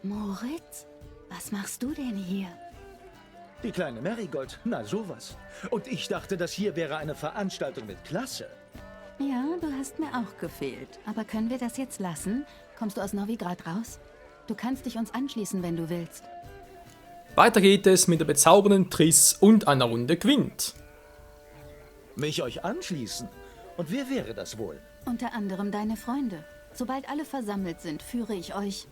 Moritz, was machst du denn hier? Die kleine Marigold, na sowas. Und ich dachte, das hier wäre eine Veranstaltung mit Klasse. Ja, du hast mir auch gefehlt. Aber können wir das jetzt lassen? Kommst du aus Novigrad raus? Du kannst dich uns anschließen, wenn du willst. Weiter geht es mit der bezaubernden Triss und einer Runde Gwent. Mich euch anschließen? Und wer wäre das wohl? Unter anderem deine Freunde. Sobald alle versammelt sind, führe ich euch.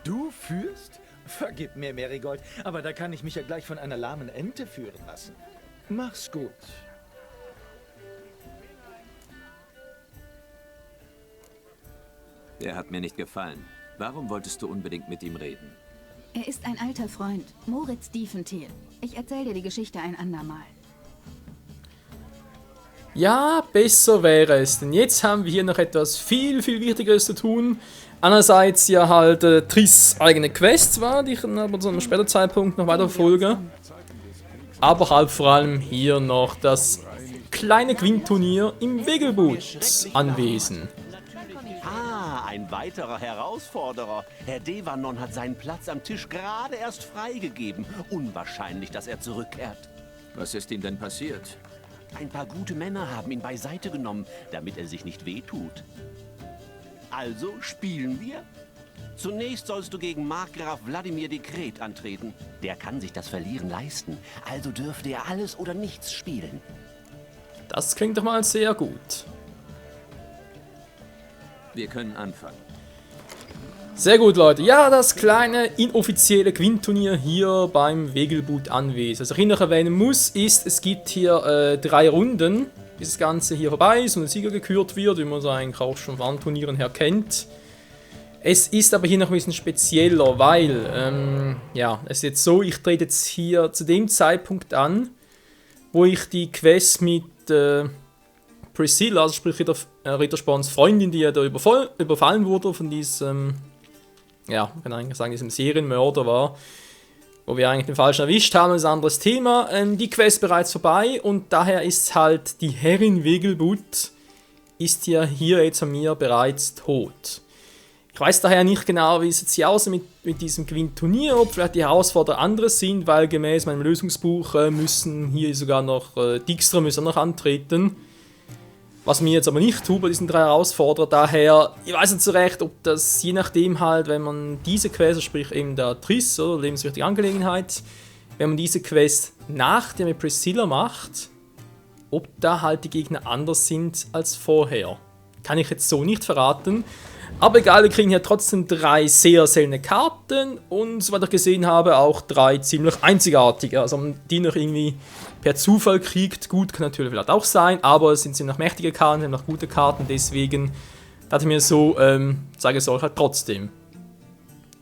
Du führst? Vergib mir, Marigold, aber da kann ich mich ja gleich von einer lahmen Ente führen lassen. Mach's gut. Der hat mir nicht gefallen. Warum wolltest du unbedingt mit ihm reden? Er ist ein alter Freund, Moritz Diefenthal. Ich erzähle dir die Geschichte ein andermal. Ja, besser wäre es, denn jetzt haben wir hier noch etwas viel, viel Wichtigeres zu tun. Einerseits ja halt Triss eigene Quests war, die ich dann aber zu einem späteren Zeitpunkt noch weiter verfolge. Aber halt vor allem hier noch das kleine Gwent-Turnier im Wegelbud-Anwesen. Ah, ein weiterer Herausforderer. Herr Devanon hat seinen Platz am Tisch gerade erst freigegeben. Unwahrscheinlich, dass er zurückkehrt. Was ist ihm denn passiert? Ein paar gute Männer haben ihn beiseite genommen, damit er sich nicht wehtut. Also spielen wir? Zunächst sollst du gegen Markgraf Wladimir Dekret antreten. Der kann sich das Verlieren leisten. Also dürfte er alles oder nichts spielen. Das klingt doch mal sehr gut. Wir können anfangen. Sehr gut, Leute. Ja, das kleine inoffizielle Gwent-Turnier hier beim Wegelbud-Anwesen. Was ich hier noch erwähnen muss, ist, es gibt hier 3 Runden, bis das Ganze hier vorbei ist und ein Sieger gekürt wird, wie man es eigentlich auch schon von Turnieren her kennt. Es ist aber hier noch ein bisschen spezieller, weil, ja, es ist jetzt so, ich trete jetzt hier zu dem Zeitpunkt an, wo ich die Quest mit Priscilla, also sprich Rittersporns Freundin, die ja da überfallen wurde von diesem, ja, man kann eigentlich sagen, diesem Serienmörder war, wo wir eigentlich den Falschen erwischt haben, das ist ein anderes Thema. Die Quest bereits vorbei und daher ist halt die Herrin Wegelbud ist ja hier jetzt an mir bereits tot. Ich weiß daher nicht genau, wie es jetzt hier aussieht mit diesem Gwent-Turnier, ob vielleicht die Herausforderer andere sind, weil gemäß meinem Lösungsbuch müssen hier sogar noch Dijkstra müssen noch antreten. Was mir jetzt aber nicht tut bei diesen 3 Herausforderer, daher, ich weiß nicht so recht, ob das je nachdem halt, wenn man diese Quest, sprich eben der Triss, oder lebenswichtige Angelegenheit, wenn man diese Quest nach der mit Priscilla macht, ob da halt die Gegner anders sind als vorher. Kann ich jetzt so nicht verraten. Aber egal, wir kriegen hier trotzdem 3 sehr seltene Karten und, soweit ich gesehen habe, auch 3 ziemlich einzigartige. Also, ob man die noch irgendwie per Zufall kriegt, gut, kann natürlich vielleicht auch sein, aber es sind noch mächtige Karten, sind noch gute Karten, deswegen dachte ich mir so, sage es euch halt trotzdem.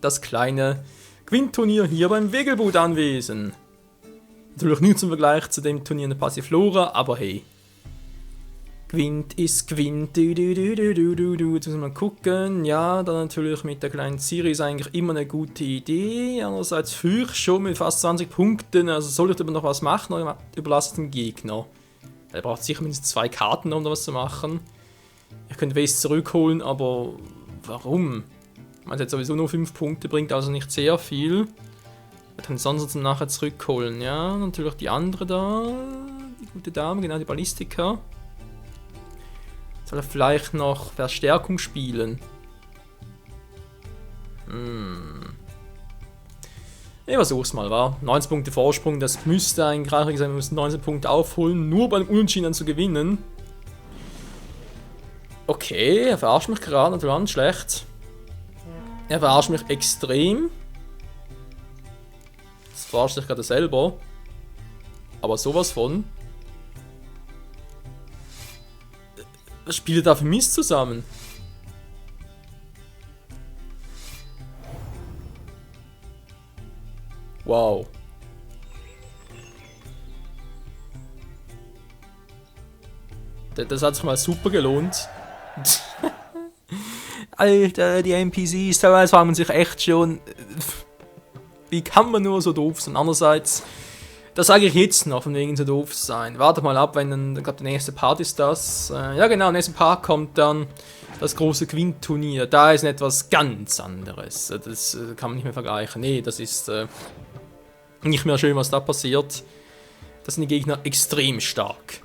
Das kleine Gwent-Turnier hier beim Wegelbud-Anwesen. Natürlich nicht zum Vergleich zu dem Turnier in der Passiflora, aber hey. Gwent ist Gwent, jetzt müssen wir mal gucken. Ja, dann natürlich mit der kleinen Ciri ist eigentlich immer eine gute Idee. Andererseits führe ich schon mit fast 20 Punkten, also soll ich aber noch was machen oder überlasse ich den Gegner? Er braucht sicher mindestens 2 Karten, um da was zu machen. Ich könnte West zurückholen, aber warum? Man hat sowieso nur 5 Punkte, bringt also nicht sehr viel. Ich kann sonst nachher zurückholen. Ja, natürlich die andere da, die gute Dame, genau, die Ballistika. Soll er vielleicht noch Verstärkung spielen? Ich versuch's mal, wa? 19 Punkte Vorsprung, das müsste eigentlich reichlich sein. Wir müssen 19 Punkte aufholen, nur beim Unentschieden zu gewinnen. Okay, er verarscht mich gerade, natürlich auch nicht schlecht. Er verarscht mich extrem. Das verarscht sich gerade selber. Aber sowas von. Was spielt ihr da für Mist zusammen? Wow. Das hat sich mal super gelohnt. Alter, die NPCs, teilweise fragen man sich echt schon, wie kann man nur so doof sein? Andererseits, Das sage ich jetzt noch, von wegen so doof sein. Warte mal ab, wenn dann, ich glaube, der nächste Part ist das. Ja genau, der nächste Part kommt dann das große Quint-Turnier. Da ist etwas ganz anderes. Das kann man nicht mehr vergleichen. Nee, das ist nicht mehr schön, was da passiert. Das sind die Gegner extrem stark.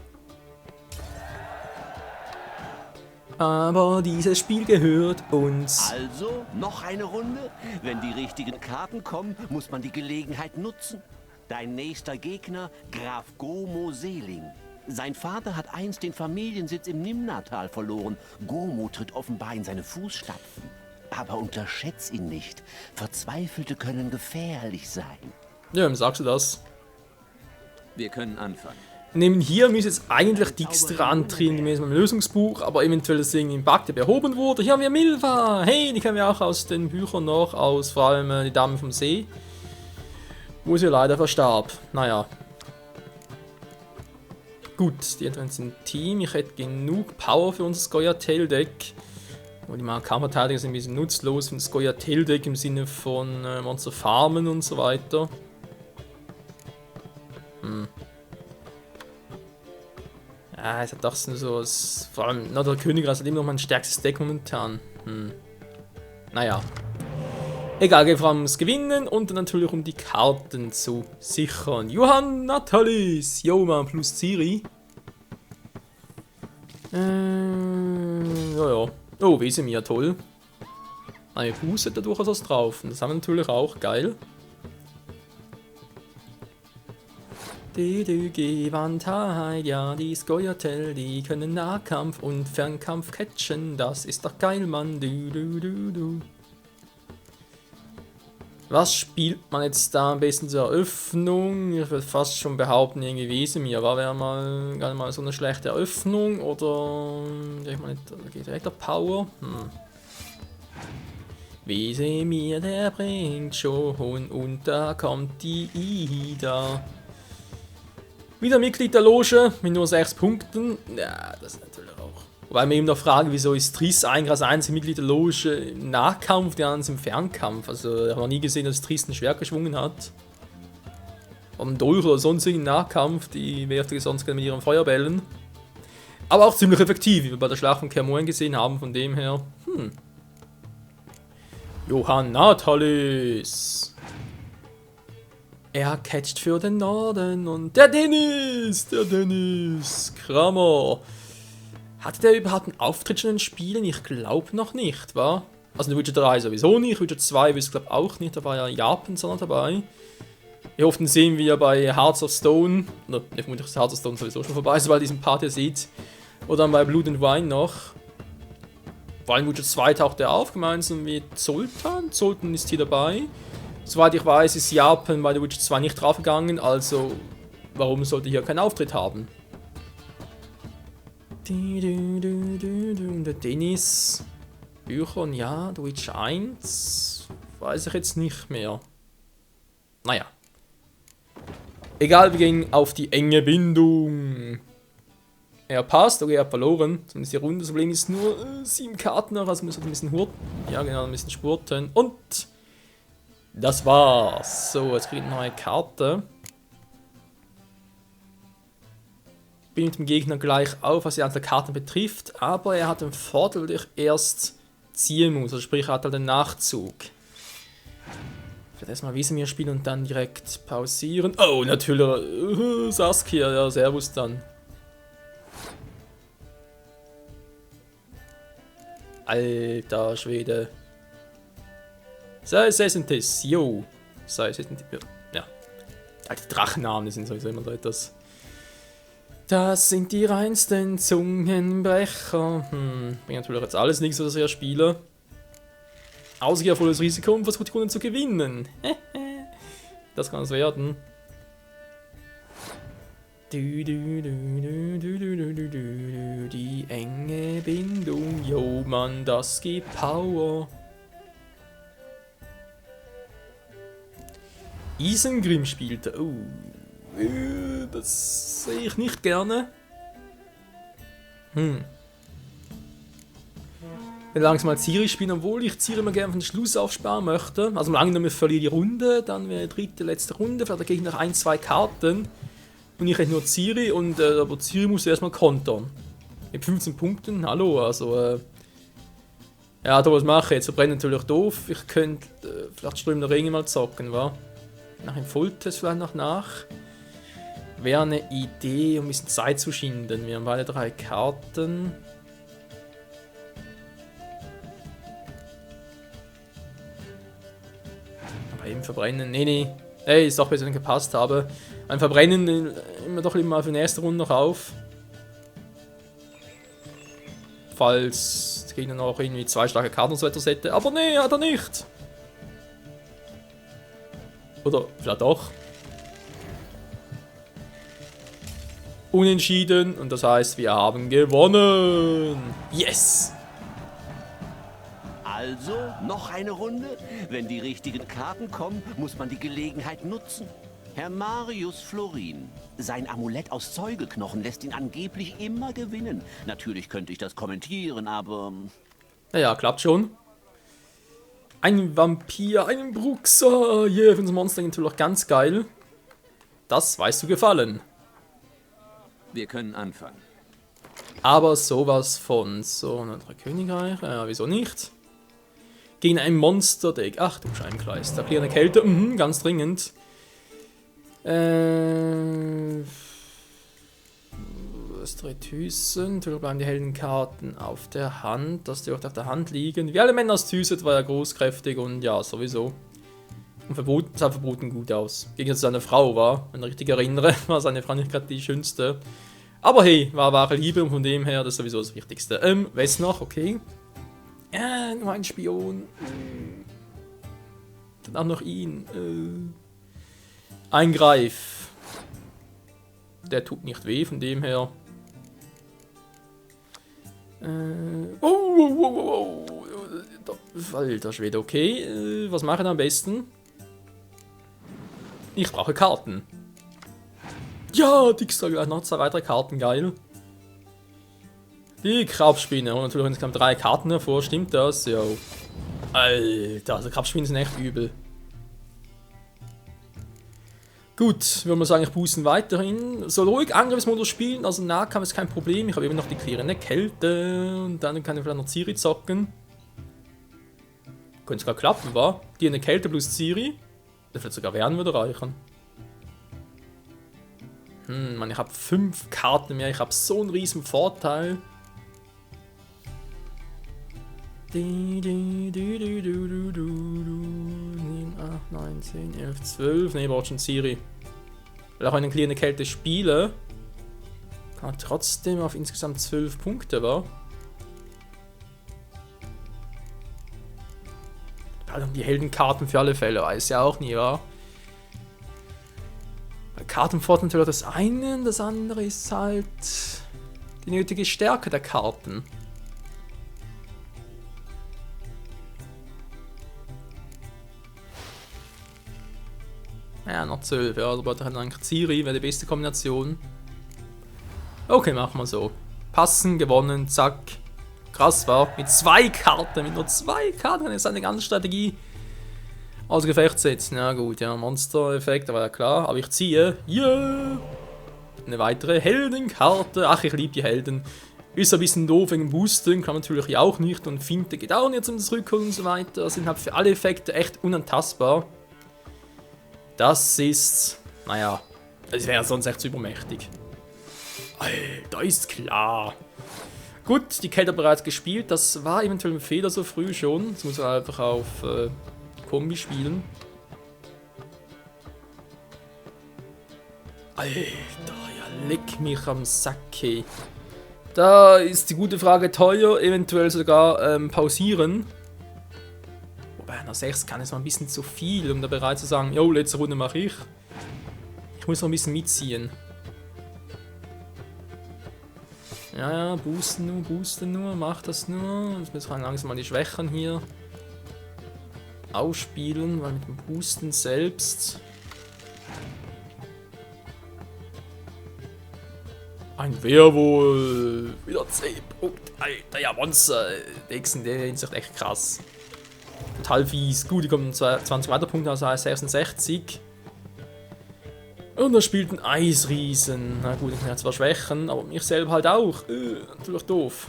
Aber dieses Spiel gehört uns. Also, noch eine Runde? Wenn die richtigen Karten kommen, muss man die Gelegenheit nutzen. Dein nächster Gegner, Graf Gomo Seling. Sein Vater hat einst den Familiensitz im Nimnatal verloren. Gomo tritt offenbar in seine Fußstapfen. Aber unterschätz ihn nicht. Verzweifelte können gefährlich sein. Ja, wem sagst du das? Wir können anfangen. Neben hier müsste jetzt eigentlich Dijkstra antreten gemäß meinem Lösungsbuch, aber eventuell ist irgendwie ein Bug, der behoben wurde. Hier haben wir Milva! Hey, die kennen wir auch aus den Büchern noch, aus vor allem die Dame vom See. Wo sie leider verstarb. Naja. Gut, die anderen sind Team. Ich hätte genug Power für unser Scoia'tael-Deck. Und die Kampfverteidiger sind ein bisschen nutzlos für das Scoia'tael-Deck im Sinne von Monster farmen und so weiter. Ja, es hat doch so, vor allem der Königreich hat immer noch mein stärkstes Deck momentan. Naja. Egal, geht vor allem ums Gewinnen und dann natürlich um die Karten zu sichern. Johann Natalis, Joma plus Ciri. Ja. Oh, Wesemir, toll. Eine Buße hat da durchaus was drauf. Und das haben wir natürlich auch, geil. Die Gewandtheit, ja, die Scoia'tael, die können Nahkampf und Fernkampf catchen. Das ist doch geil, Mann. Du. Was spielt man jetzt da am besten zur Eröffnung? Ich würde fast schon behaupten, irgendwie Wesemir. War wäre mal gar nicht mal so eine schlechte Eröffnung oder ich meine, geht direkt der Power. Wesemir, der bringt schon und da kommt die Ida. Wieder Mitglied der Loge mit nur 6 Punkten. Ja, das ist natürlich auch. Wobei man eben noch fragen, wieso ist Triss eigentlich als einziges Mitglied der Loge im Nahkampf, die anderen im Fernkampf. Also, ich habe noch nie gesehen, dass Triss ein Schwert geschwungen hat. Oder Dolch oder sonstigen Nahkampf, die werft er sonst gerne mit ihren Feuerbällen. Aber auch ziemlich effektiv, wie wir bei der Schlacht von Kermoren gesehen haben, von dem her. Johann Natalis. Er catcht für den Norden und der Dennis Kramer. Hatte der überhaupt einen Auftritt schon in den Spielen? Ich glaube noch nicht, wa? Also in Witcher 3 sowieso nicht, Witcher 2 weiß ich glaube auch nicht, da war ja Japan sondern dabei. Ich hoffe, den sehen wir bei Hearts of Stone. Oder, ich vermute, dass Hearts of Stone sowieso schon vorbei ist, weil diesen Part ihr seht. Oder dann bei Blood and Wine noch. Vor allem Witcher 2 taucht er auf, gemeinsam mit Zoltan. Zoltan ist hier dabei. Soweit ich weiß, ist Japan bei The Witcher 2 nicht draufgegangen, also warum sollte hier keinen Auftritt haben? Der Dennis. Büchern, ja, The Witcher 1. Weiß ich jetzt nicht mehr. Naja. Egal, wir gehen auf die enge Bindung. Er passt, okay, er hat verloren. Zumindest die Runde. Das Problem ist nur 7 Karten noch, also muss er ein bisschen hurten. Ja, genau, ein bisschen spurten. Und das war's. So, jetzt kriegt eine neue Karte. Bin mit dem Gegner gleich auf, was die Anzahl Karten betrifft. Aber er hat den Vorteil, dass ich erst ziehen muss. Also sprich, er hat halt den Nachzug. Ich werde erstmal Wesemir spielen und dann direkt pausieren. Oh, natürlich. Saskia, ja, servus dann. Alter Schwede. Sei es ein Test, yo. Sei es ein Test, ja. Die Drachennamen sind sowieso immer so etwas. Das sind die reinsten Zungenbrecher. Bringt natürlich jetzt alles nichts, was ich hier spiele. Außer hier volles Risiko, um versucht die Kunden zu gewinnen. Das kann es werden. Die enge Bindung, yo Mann, das gibt Power. Isengrim spielte. Oh. Das sehe ich nicht gerne. langsam mal Ciri spielen, obwohl ich Ciri immer gerne von den Schluss aufsparen möchte. Also mal angenommen, ich verliere die Runde, dann wäre die dritte, letzte Runde, vielleicht kriege ich noch 1, 2 Karten. Und ich hätte nur Ciri, aber Ciri muss erstmal kontern. Mit 15 Punkten, hallo, also ja, da was mache ich jetzt? Verbrennen natürlich doof. Ich könnte vielleicht Ström der Ringe mal zocken, wa? Nach dem Volltest vielleicht noch nach. Wäre eine Idee, um ein bisschen Zeit zu schinden. Wir haben beide 3 Karten. Aber eben verbrennen, nee. Ey, ist doch besser, wenn ich gepasst habe. Ein Verbrennen immer doch lieber mal für die nächste Runde noch auf. Falls der Gegner noch irgendwie 2 starke Karten und so etwas hätte. Aber nee, hat er nicht. Oder vielleicht doch. Unentschieden und das heißt, wir haben gewonnen. Yes! Also, noch eine Runde? Wenn die richtigen Karten kommen, muss man die Gelegenheit nutzen. Herr Marius Florin. Sein Amulett aus Zeugelknochen lässt ihn angeblich immer gewinnen. Natürlich könnte ich das kommentieren, aber... Naja, klappt schon. Ein Vampir, einen Bruxer. Yeah, für unser Monster natürlich ganz geil. Das weißt du gefallen. Wir können anfangen. Aber sowas von. So, 3 Königreiche. Ja, wieso nicht? Gegen ein Monster-Deck. Ach du Scheibenkreis. Da eine Kälte. Ganz dringend. Das 3 Thyssen. Natürlich bleiben die hellen Karten auf der Hand. Dass die auch auf der Hand liegen. Wie alle Männer aus Thyssen war ja großkräftig und ja, sowieso. Und verboten, sah verboten gut aus. Gegen seine Frau war, wenn ich richtig erinnere, war seine Frau nicht gerade die schönste. Aber hey, war wahre Liebe und von dem her, das ist sowieso das Wichtigste. Was noch? Okay. Nur ein Spion. Dann auch noch ihn. Eingreif. Der tut nicht weh, von dem her. Alter Schwede, okay. Was mache ich am besten? Ich brauche Karten. Ja, Dixter, gleich noch 2 weitere Karten, geil. Die Krabspinne. Und natürlich insgesamt 3 Karten hervor, stimmt das? Ja. Alter, also Krabspinnen sind echt übel. Gut, würde man sagen, ich boosten weiterhin. So ruhig Angriffsmodus spielen, also Nahkampf ist kein Problem. Ich habe eben noch die klirrende Kälte und dann kann ich vielleicht noch Ciri zocken. Könnte sogar klappen, wa? Die eine Kälte plus Ciri. Das wird sogar werden, würde reichen. Mann, ich habe 5 Karten mehr, ich habe so einen riesen Vorteil. 7, 8, 9, 10, 11, 12. Ne, braucht schon Ciri. Weil auch wenn ich eine kleine Kälte spiele, kann er trotzdem auf insgesamt 12 Punkte, wa? Die Heldenkarten für alle Fälle, weiß ja auch nie, wa? Kartenvorteil natürlich das eine, das andere ist halt die nötige Stärke der Karten. Ja, noch 12, ja, aber dann eigentlich Ciri wäre die beste Kombination. Okay, machen wir so. Passen, gewonnen, zack. Krass war. Mit 2 Karten, mit nur 2 Karten kann ich seine ganze Strategie außer Gefecht setzen. Ja gut, ja, Monster-Effekt, da war ja klar. Aber ich ziehe, yeah, eine weitere Heldenkarte. Ach, ich liebe die Helden. Ist ein bisschen doof wegen Boosten, kann man natürlich auch nicht. Und Finte geht auch nicht zum Zurückholen und so weiter. Sind halt für alle Effekte echt unantastbar. Das ist, naja, das wäre sonst echt zu übermächtig. Alter, ist klar. Gut, die Kälte bereits gespielt. Das war eventuell ein Fehler so früh schon. Jetzt muss man einfach auf Kombi spielen. Alter, ja, leck mich am Sack. Hey. Da ist die gute Frage teuer, eventuell sogar pausieren. Wobei, nach 6 kann es mal ein bisschen zu viel, um da bereit zu sagen, jo, letzte Runde mache ich. Ich muss noch ein bisschen mitziehen. Ja, boosten nur, mach das nur. Jetzt müssen wir langsam mal die Schwächen hier ausspielen, weil mit dem Boosten selbst... Ein Werwolf. Wieder 10 Punkte. Alter, ja, Monster. Dex in der Hinsicht echt krass. Total fies. Gut, die kommen 20 Weiterpunkte, also heißt 66. Und er spielt einen Eisriesen. Na gut, ich kann ja zwar schwächen, aber mich selber halt auch. Natürlich doof.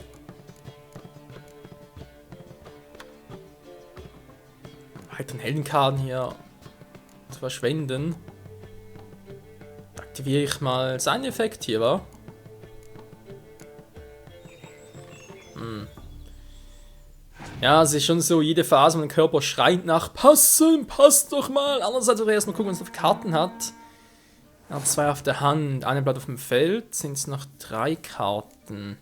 Weiteren Heldenkarten hier zu verschwenden. Da aktiviere ich mal seinen Effekt hier, wa? Ja, es ist schon so, jede Phase, mein Körper schreit nach Passen, passt doch mal. Andererseits auch erst mal gucken, was er für Karten hat. Er hat 2 auf der Hand, eine bleibt auf dem Feld, sind es noch 3 Karten.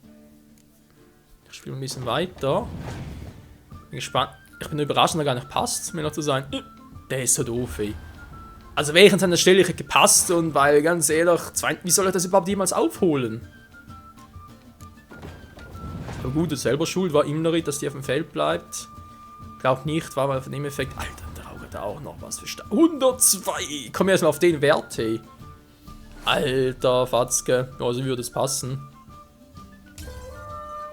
Ich spiele ein bisschen weiter. Bin gespannt. Ich bin überrascht, dass er gar nicht passt, mir noch zu sagen, der ist so doof, ey. Also wäre ich an seiner Stelle, ich hätte gepasst und weil, ganz ehrlich, wie soll ich das überhaupt jemals aufholen? Aber gut, ist selber schuld, war Imnerit, dass die auf dem Feld bleibt. Glaub nicht, war mal von dem Effekt. Alter, der Auge hat auch noch was für 102! Komm erstmal auf den Wert, hey. Alter, Fatzke. Ja, so würde es passen.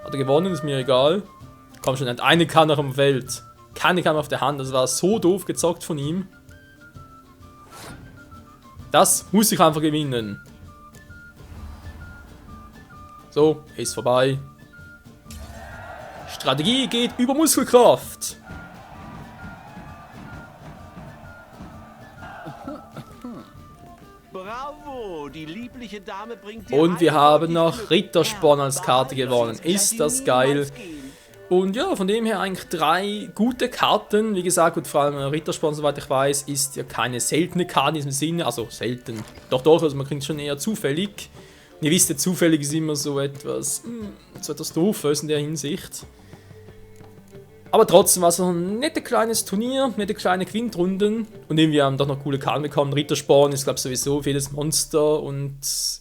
Hat er gewonnen, ist mir egal. Komm schon, hat eine Kanne noch am Feld. Keine Kanne auf der Hand, das war so doof gezockt von ihm. Das muss ich einfach gewinnen. So, ist vorbei. Strategie geht über Muskelkraft. Bravo, die liebliche Dame bringt dir Und wir Heil haben und noch Glück. Rittersporn als Karte gewonnen. Ist das geil? Und ja, von dem her eigentlich 3 gute Karten. Wie gesagt, und vor allem Rittersporn, soweit ich weiß, ist ja keine seltene Karte in diesem Sinne. Also selten. Doch, also man kriegt schon eher zufällig. Und ihr wisst ja, zufällig ist immer so etwas Doofes in der Hinsicht. Aber trotzdem war es ein nettes kleines Turnier, nette kleine Quintrunden. Und irgendwie haben doch noch coole Karten bekommen. Rittersporn ist, glaube ich, sowieso für jedes Monster. Und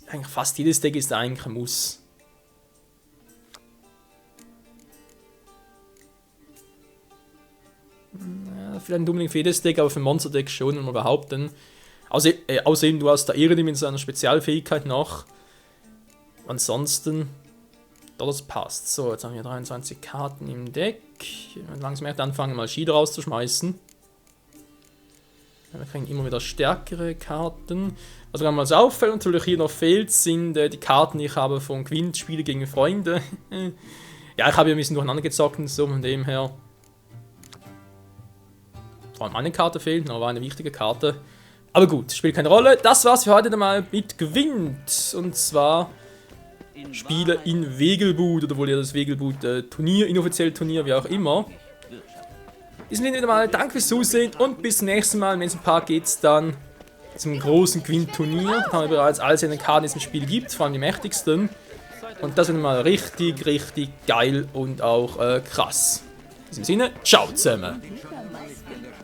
eigentlich fast jedes Deck ist eigentlich ein Muss. Ja, vielleicht nicht unbedingt für jedes Deck, aber für ein Monster-Deck schon, wenn man behaupten. Außerdem, du hast da Iridim mit seiner Spezialfähigkeit noch. Ansonsten, das passt. So, jetzt haben wir 23 Karten im Deck. Langsam anfangen, mal Schieder rauszuschmeißen. Ja, wir kriegen immer wieder stärkere Karten. Was mir mal so auffällt, natürlich hier noch fehlt, sind die Karten, die ich habe von Quint, Spiele gegen Freunde. Ja, ich habe hier ein bisschen durcheinander gezockt und so, von dem her. Vor allem eine Karte fehlt, aber eine wichtige Karte. Aber gut, spielt keine Rolle. Das war's für heute dann mal mit Gwent. Und zwar Spiele in Wegelbud, oder wohl ja das Wegelbud-Turnier, inoffiziell Turnier, wie auch immer. In diesem Sinne wieder mal danke fürs Zusehen und bis zum nächsten Mal. Wenn es ein paar geht's dann zum großen Gwent-Turnier. Da haben wir bereits alles in den Karten, die es im Spiel gibt, vor allem die mächtigsten. Und das wird mal richtig, richtig geil und auch krass. In diesem Sinne, ciao zusammen.